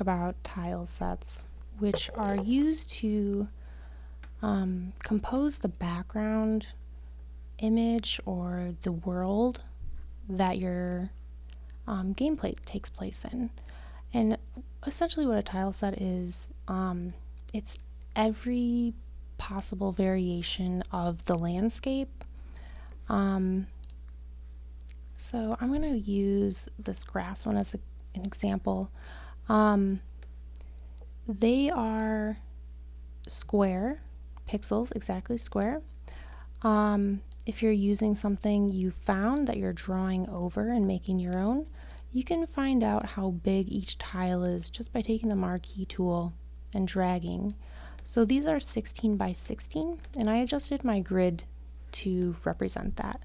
about tile sets, which are used to compose the background image or the world that your gameplay takes place in. And essentially what a tile set is, it's every possible variation of the landscape. So I'm going to use this grass one as an example. They are square pixels, exactly square. If you're using something you found that you're drawing over and making your own, you can find out how big each tile is just by taking the marquee tool and dragging. So these are 16 by 16, and I adjusted my grid to represent that.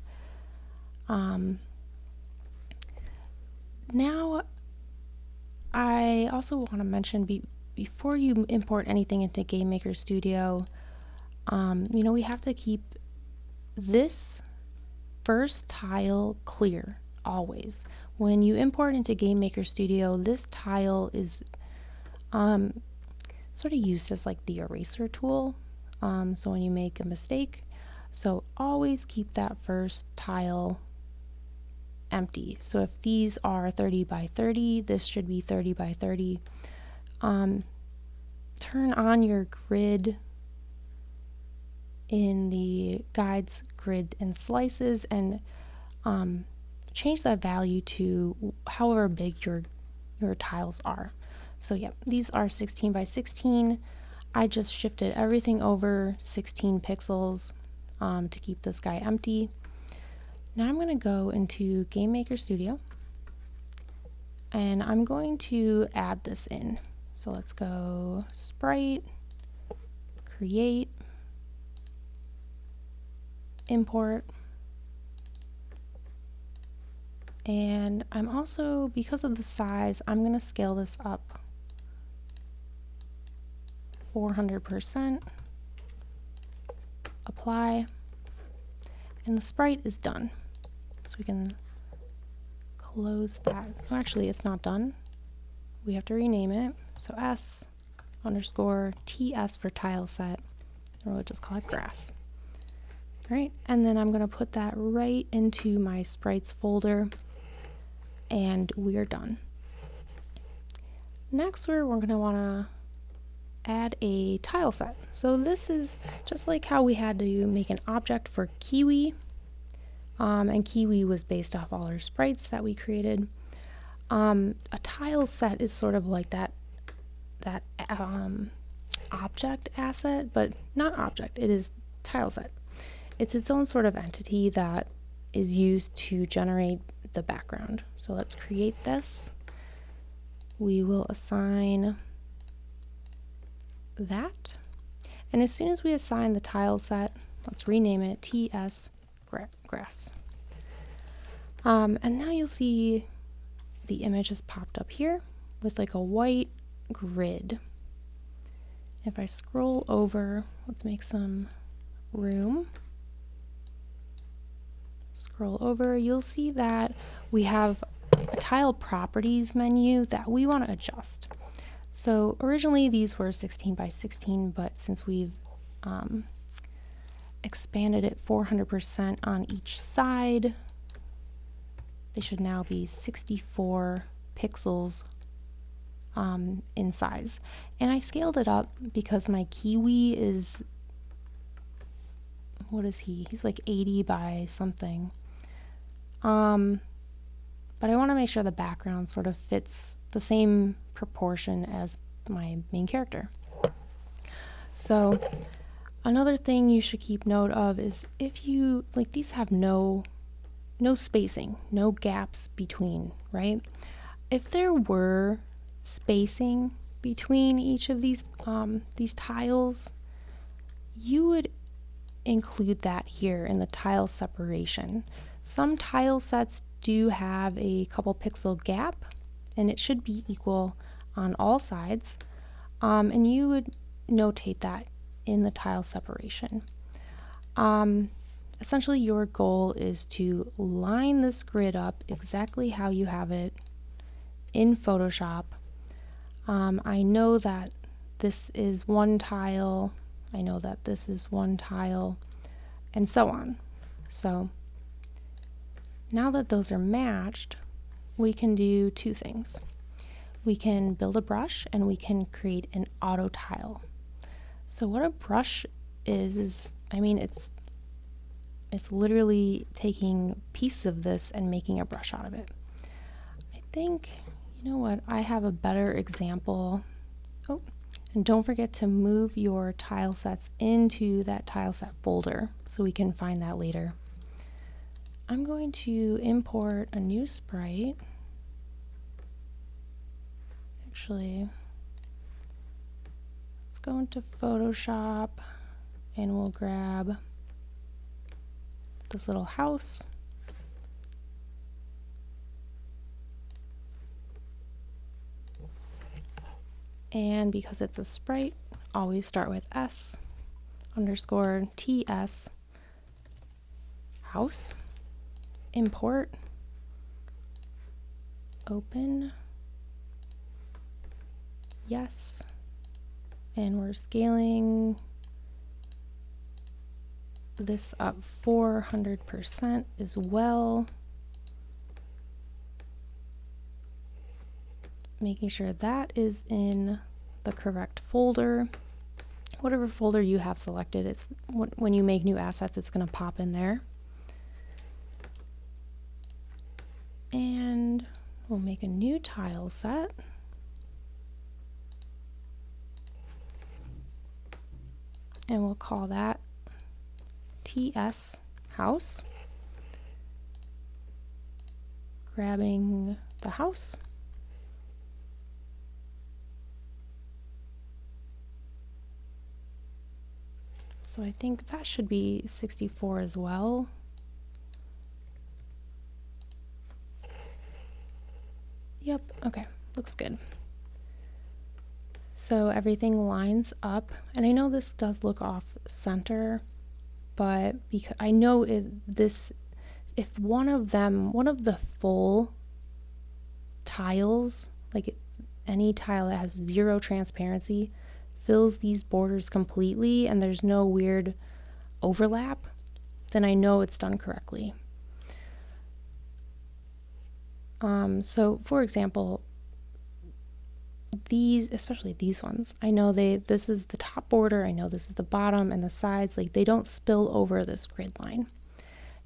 Now, I also want to mention before you import anything into GameMaker Studio, we have to keep this first tile clear always. When you import into GameMaker Studio, this tile is sort of used as like the eraser tool. So when you make a mistake, so always keep that first tile empty. So if these are 30 by 30, this should be 30 by 30. Turn on your grid in the guides, grid, and slices, and change that value to however big your tiles are. So yeah, these are 16 by 16. I just shifted everything over 16 pixels to keep this guy empty. Now I'm going to go into GameMaker Studio, and I'm going to add this in. So let's go Sprite, Create, Import, and I'm also, because of the size, I'm going to scale this up 400%, apply, and the sprite is done. So we can close that. Oh, actually, it's not done. We have to rename it. So S_TS for tile set, or we'll just call it grass. All right, and then I'm going to put that right into my sprites folder, and we're done. Next, we're going to want to add a tile set. So this is just like how we had to make an object for Kiwi, and Kiwi was based off all our sprites that we created. A tile set is sort of like that object asset, but not object, it is tile set. It's its own sort of entity that is used to generate the background. So let's create this. We will assign that. And as soon as we assign the tile set, let's rename it TS grass. And now you'll see the image has popped up here with like a white grid. If I scroll over, let's make some room. Scroll over, you'll see that we have a tile properties menu that we want to adjust. So originally these were 16 by 16, but since we've expanded it 400% on each side, they should now be 64 pixels in size. And I scaled it up because my Kiwi is, what is he? He's like 80 by something. But I want to make sure the background sort of fits the same proportion as my main character. So another thing you should keep note of is if you, like, these have no spacing, no gaps between, right? If there were spacing between each of these tiles, you would include that here in the tile separation. Some tile sets do have a couple pixel gap, and it should be equal on all sides, and you would notate that in the tile separation. Essentially, your goal is to line this grid up exactly how you have it in Photoshop, I know that this is one tile, I know that this is one tile, and so on. So now that those are matched, we can do two things. We can build a brush and we can create an AutoTile. So what a brush is I mean, it's literally taking pieces of this and making a brush out of it. I think, you know what, I have a better example. Oh, and don't forget to move your tile sets into that tile set folder so we can find that later. I'm going to import a new sprite. Actually, let's go into Photoshop and we'll grab this little house. And because it's a sprite, always start with s_ts house, import, open, yes, and we're scaling this up 400% as well, making sure that is in the correct folder. Whatever folder you have selected, it's when you make new assets, it's going to pop in there. And we'll make a new tile set. And we'll call that TS house. Grabbing the house. So I think that should be 64 as well. Yep, okay, looks good. So everything lines up, and I know this does look off center, but because I know if one of the full tiles, like any tile that has zero transparency, fills these borders completely and there's no weird overlap, then I know it's done correctly. So for example, especially these ones, I know this is the top border, I know this is the bottom, and the sides, like they don't spill over this grid line.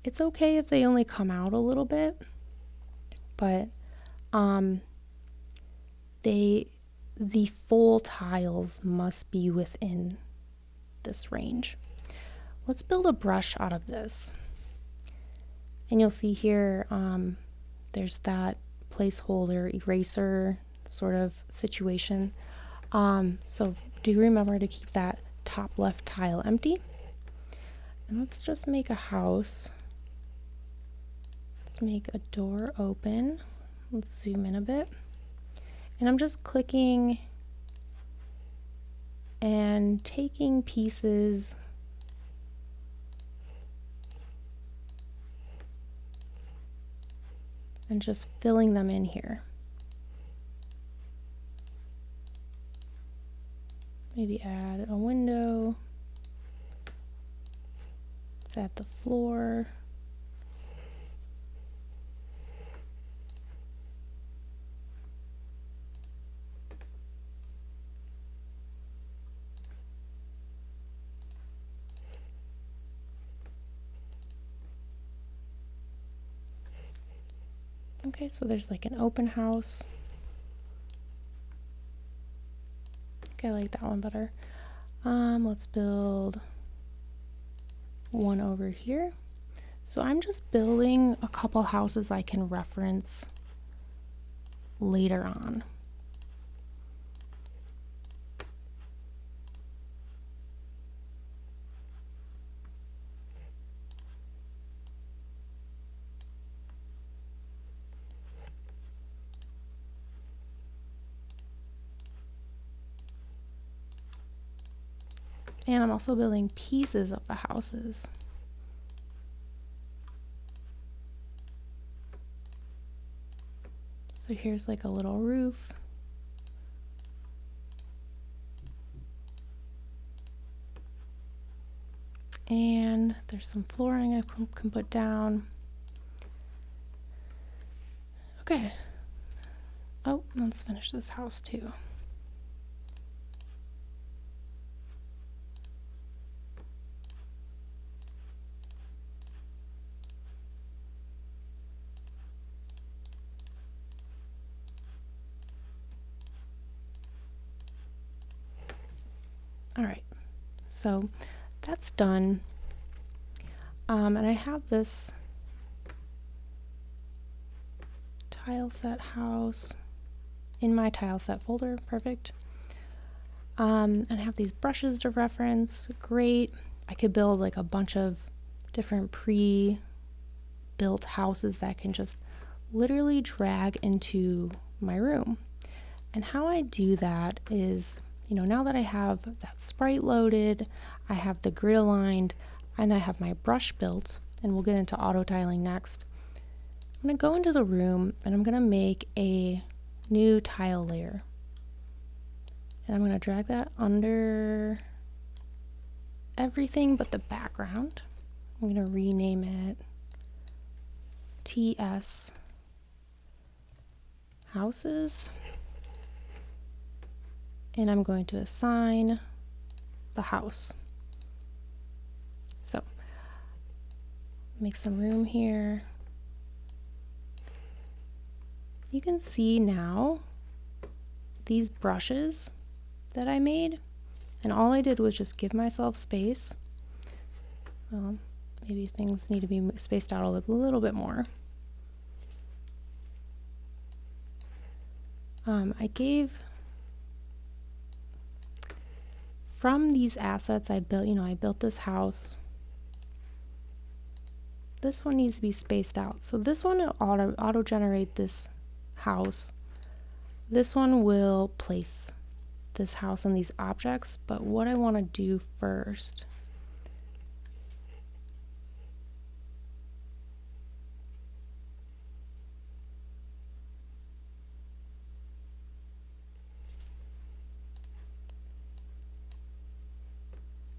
It's okay if they only come out a little bit, but the full tiles must be within this range. Let's build a brush out of this. And you'll see here, there's that placeholder eraser sort of situation. So do remember to keep that top left tile empty. And let's just make a house. Let's make a door open. Let's zoom in a bit. And I'm just clicking and taking pieces and just filling them in here. Maybe add a window. Let's add the floor. Okay, so there's like an open house. Okay, I like that one better. Let's build one over here. So I'm just building a couple houses I can reference later on. And I'm also building pieces of the houses. So here's like a little roof. And there's some flooring I can put down. Okay. Oh, let's finish this house too. All right, so that's done. And I have this tile set house in my tile set folder. Perfect. And I have these brushes to reference. Great. I could build like a bunch of different pre-built houses that can just literally drag into my room. And how I do that is, now that I have that sprite loaded, I have the grid aligned, and I have my brush built, and we'll get into auto tiling next. I'm going to go into the room and I'm going to make a new tile layer. And I'm going to drag that under everything but the background. I'm going to rename it TS Houses. And I'm going to assign the house. So, make some room here. You can see now these brushes that I made, and all I did was just give myself space. Maybe things need to be spaced out a little bit more. I gave, from these assets I built, I built this house. This one needs to be spaced out. So this one will auto-generate this house. This one will place this house on these objects, but what I want to do first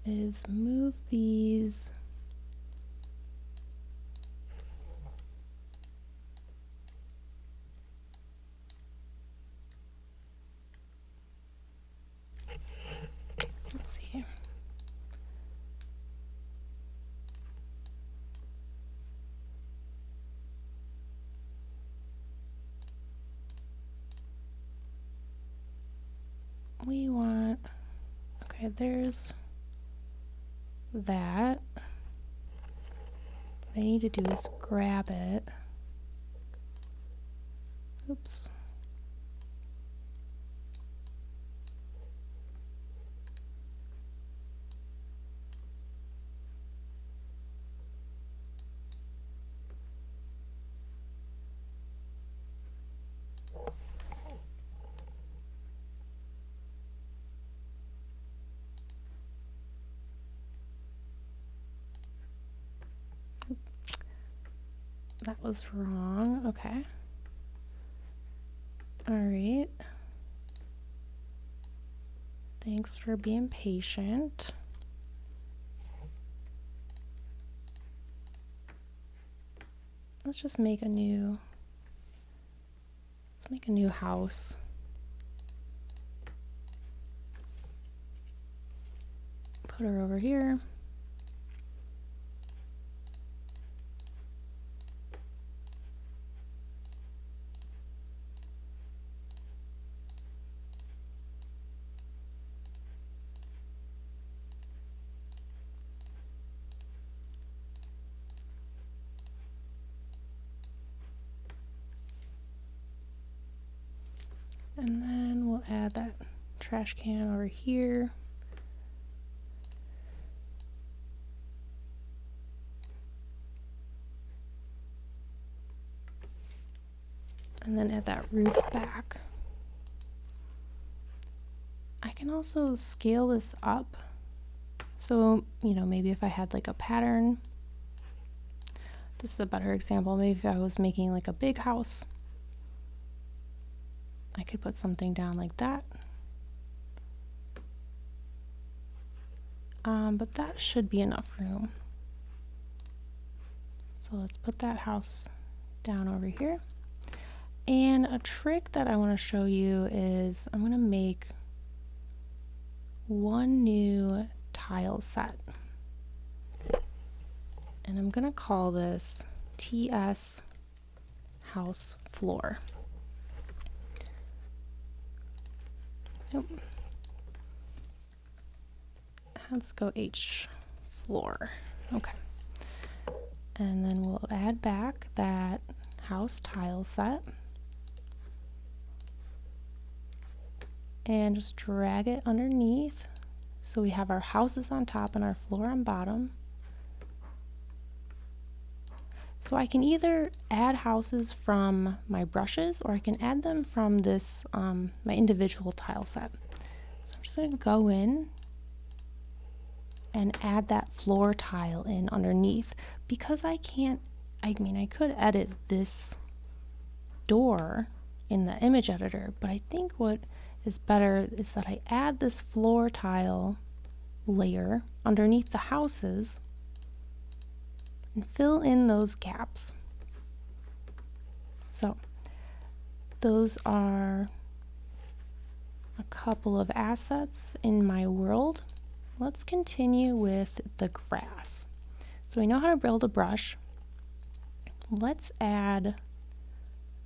is move these we want, okay, there's that. What I need to do is grab it. Oops. That was wrong. Okay. All right. Thanks for being patient. Let's just make a new, let's make a new house. Put her over here. And then we'll add that trash can over here. And then add that roof back. I can also scale this up. So, maybe if I had like a pattern, this is a better example. Maybe if I was making like a big house, I could put something down like that. but that should be enough room. So let's put that house down over here. And a trick that I want to show you is I'm going to make one new tile set. And I'm going to call this TS house floor. Nope. Let's go H floor. Okay. And then we'll add back that house tile set. And just drag it underneath. So we have our houses on top and our floor on bottom. So I can either add houses from my brushes or I can add them from this, my individual tile set. So I'm just going to go in and add that floor tile in underneath. Because I could edit this door in the image editor, but I think what is better is that I add this floor tile layer underneath the houses and fill in those gaps. So those are a couple of assets in my world. Let's continue with the grass. So we know how to build a brush. Let's add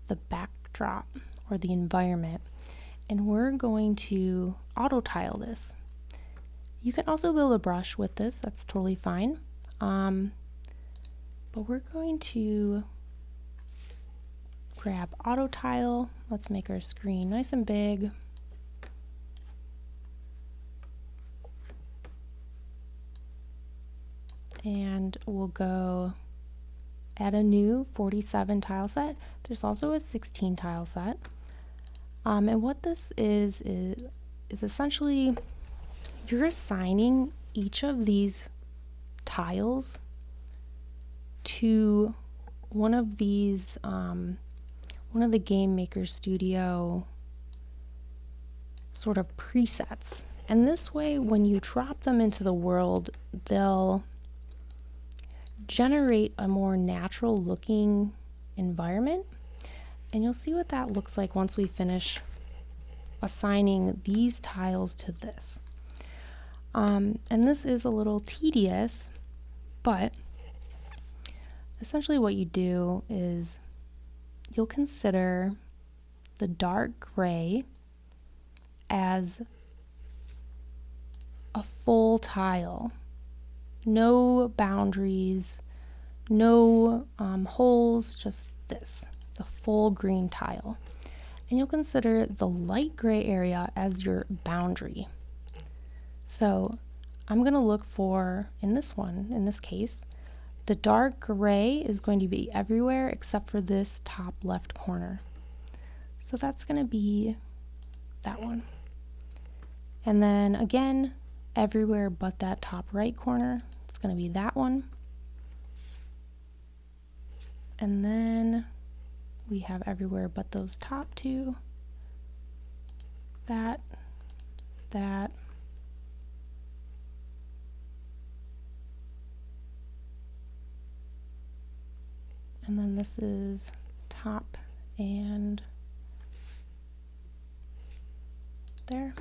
the backdrop or the environment, and we're going to AutoTile this. You can also build a brush with this, that's totally fine. But we're going to grab AutoTile. Let's make our screen nice and big. And we'll go add a new 47 tile set. There's also a 16 tile set. And what this is essentially you're assigning each of these tiles to one of these, one of the Game Maker Studio sort of presets. And this way, when you drop them into the world, they'll generate a more natural looking environment. And you'll see what that looks like once we finish assigning these tiles to this. And this is a little tedious, but essentially what you do is you'll consider the dark gray as a full tile. No boundaries, no holes, just this, the full green tile. And you'll consider the light gray area as your boundary. So I'm going to look for, in this case, the dark gray is going to be everywhere except for this top left corner. So that's going to be that one. And then again, everywhere but that top right corner, it's going to be that one. And then we have everywhere but those top two, that, and then this is top and there.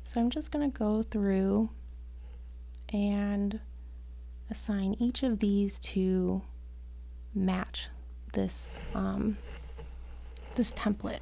So I'm just going to go through and assign each of these to match this, this template.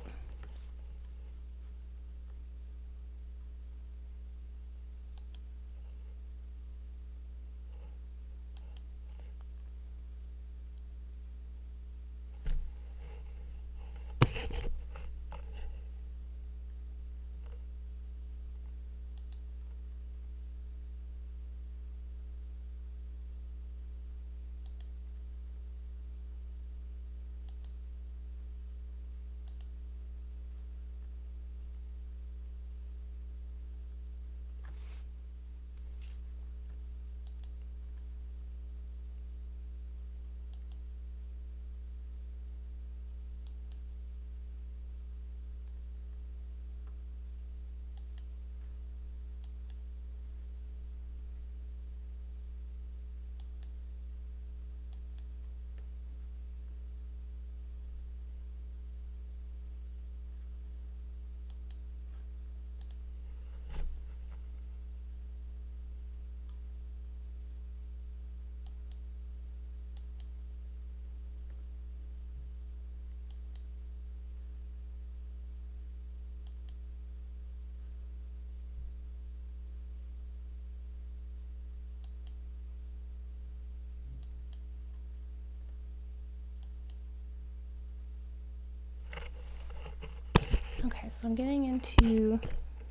So I'm getting into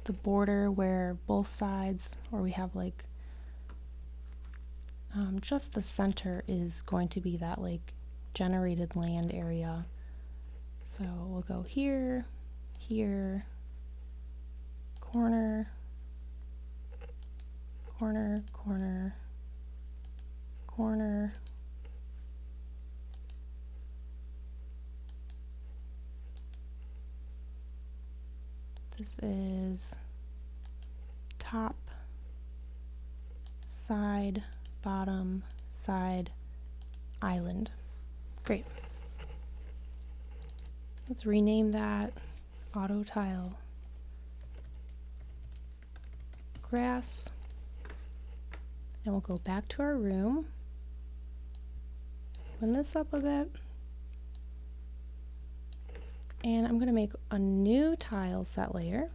the border where both sides, or we have like just the center is going to be that like generated land area. So we'll go here, here, corner, corner, corner, corner, this is top, side, bottom, side, island. Great. Let's rename that AutoTile grass, and we'll go back to our room, open this up a bit, and I'm going to make a new tile set layer,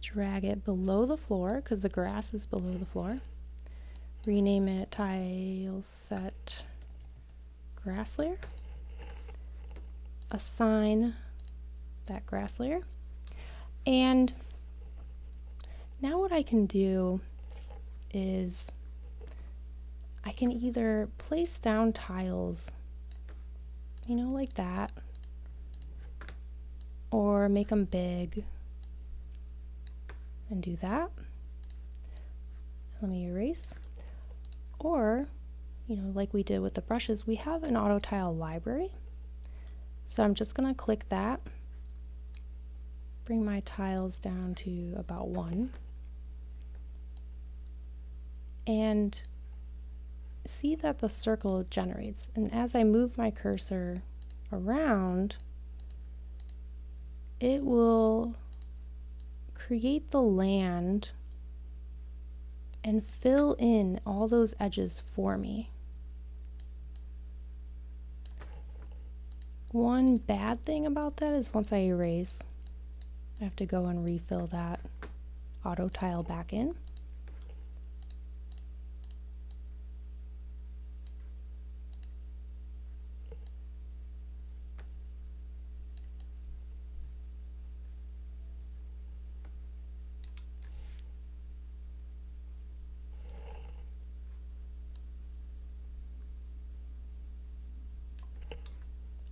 drag it below the floor because the grass is below the floor, rename it tile set grass layer, assign that grass layer, and now what I can do is I can either place down tiles, you know, like that, or make them big and do that. Let me erase. Or, you know, like we did with the brushes, we have an AutoTile library. So I'm just going to click that, bring my tiles down to about 1, and see that the circle generates. And as I move my cursor around, it will create the land and fill in all those edges for me. One bad thing about that is once I erase, I have to go and refill that AutoTile back in.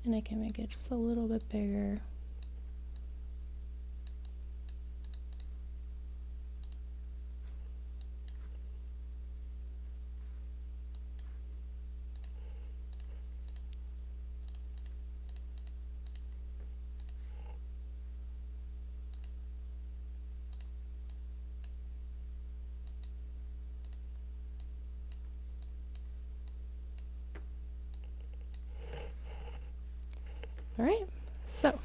And I can make it just a little bit bigger. All right, so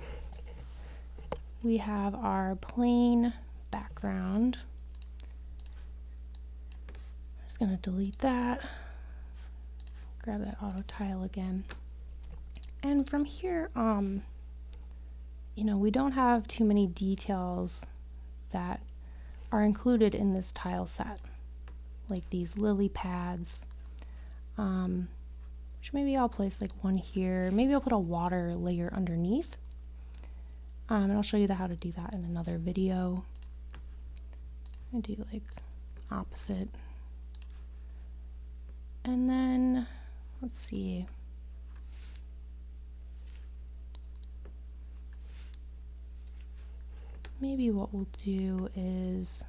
we have our plain background. I'm just going to delete that, grab that AutoTile again. And from here, you know, we don't have too many details that are included in this tile set, like these lily pads, which maybe I'll place like one here. Maybe I'll put a water layer underneath. And I'll show you how to do that in another video. I do like opposite. And then, let's see. Maybe what we'll do is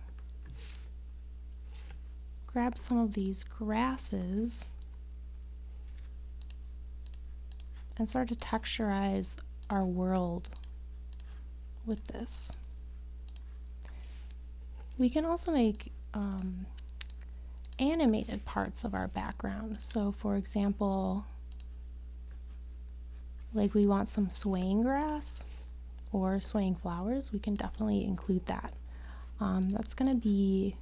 grab some of these grasses and start to texturize our world with this. We can also make animated parts of our background. So for example, like we want some swaying grass or swaying flowers, we can definitely include that. That's going to be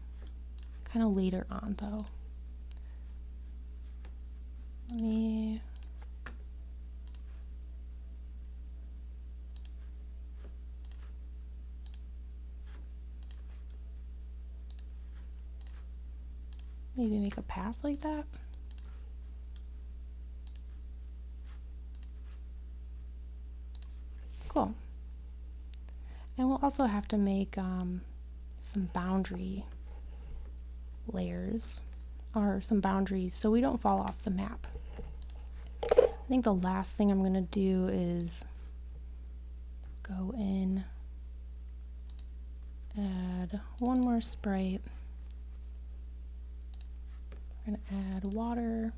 kind of later on though. Let me maybe make a path like that. Cool. And we'll also have to make some boundary layers, or some boundaries, so we don't fall off the map. I think the last thing I'm going to do is go in, add one more sprite. We're going to add water.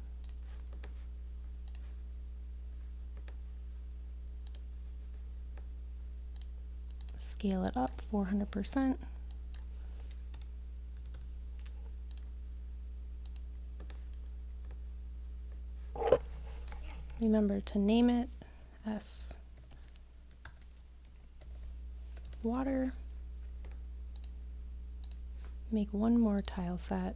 Scale it up 400%. Remember to name it S water. Make one more tile set.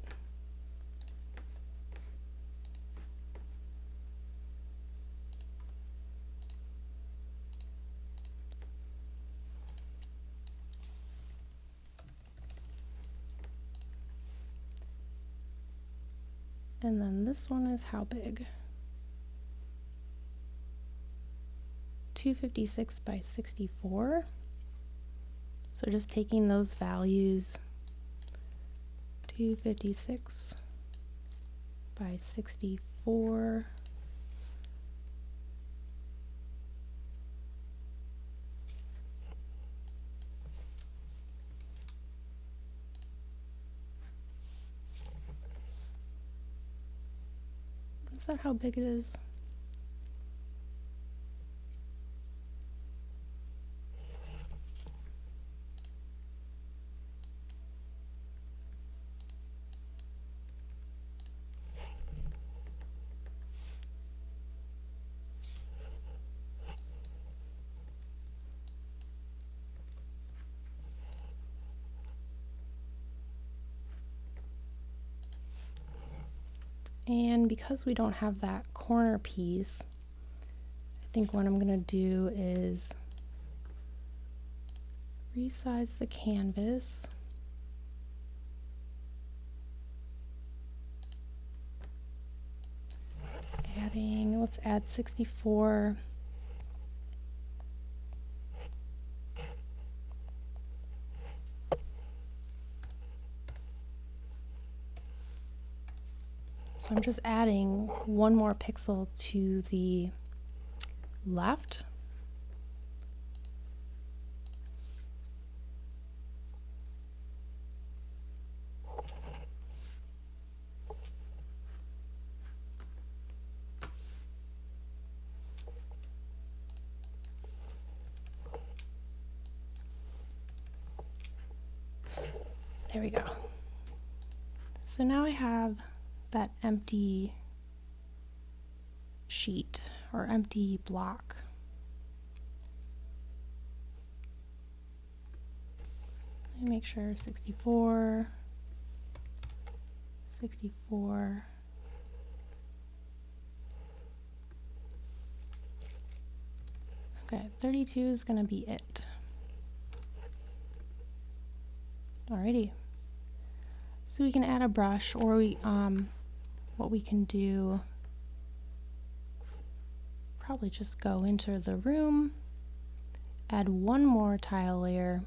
And then this one is how big? 256 by 64. So just taking those values, 256 by 64. Is that how big it is? And because we don't have that corner piece, I think what I'm going to do is resize the canvas. Let's add 64. So I'm just adding one more pixel to the left. There we go. So now I have that empty sheet or empty block. Let me make sure 64, 64. Okay, 32 is going to be it. Alrighty. So we can add a brush, or what we can do, probably just go into the room, add one more tile layer,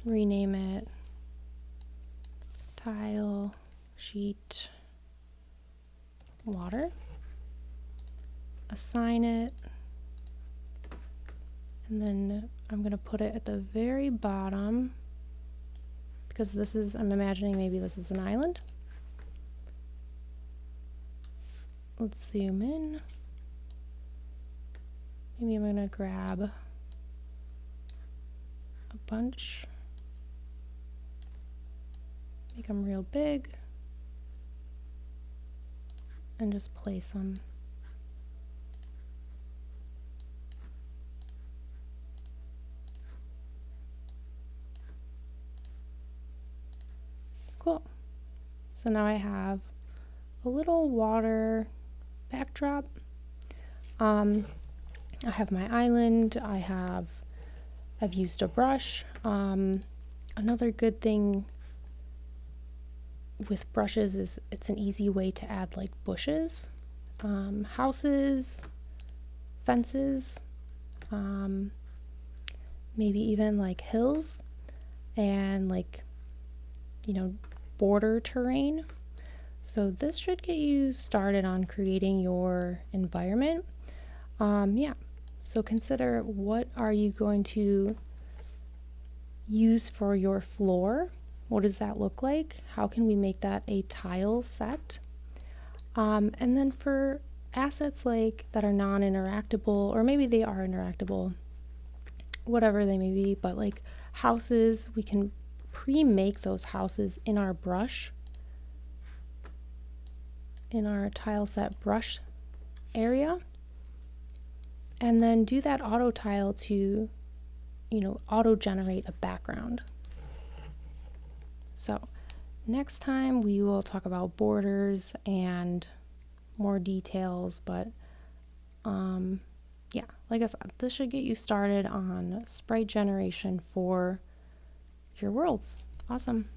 rename it tile sheet water, assign it, and then I'm going to put it at the very bottom, because this is, I'm imagining maybe this is an island. Let's zoom in. Maybe I'm going to grab a bunch, make them real big, and just place them. Cool. So now I have a little water backdrop. I have my island. I've used a brush. Another good thing with brushes is it's an easy way to add like bushes, houses, fences. maybe even like hills and like, border terrain. So this should get you started on creating your environment. Yeah, so consider, what are you going to use for your floor? What does that look like? How can we make that a tile set? And then for assets like that are non-interactable, or maybe they are interactable, whatever they may be, but like houses, we can pre-make those houses in our brush, in our tile set brush area, and then do that auto tile to, auto generate a background. So next time we will talk about borders and more details, but yeah, like I said, this should get you started on sprite generation for your worlds. Awesome.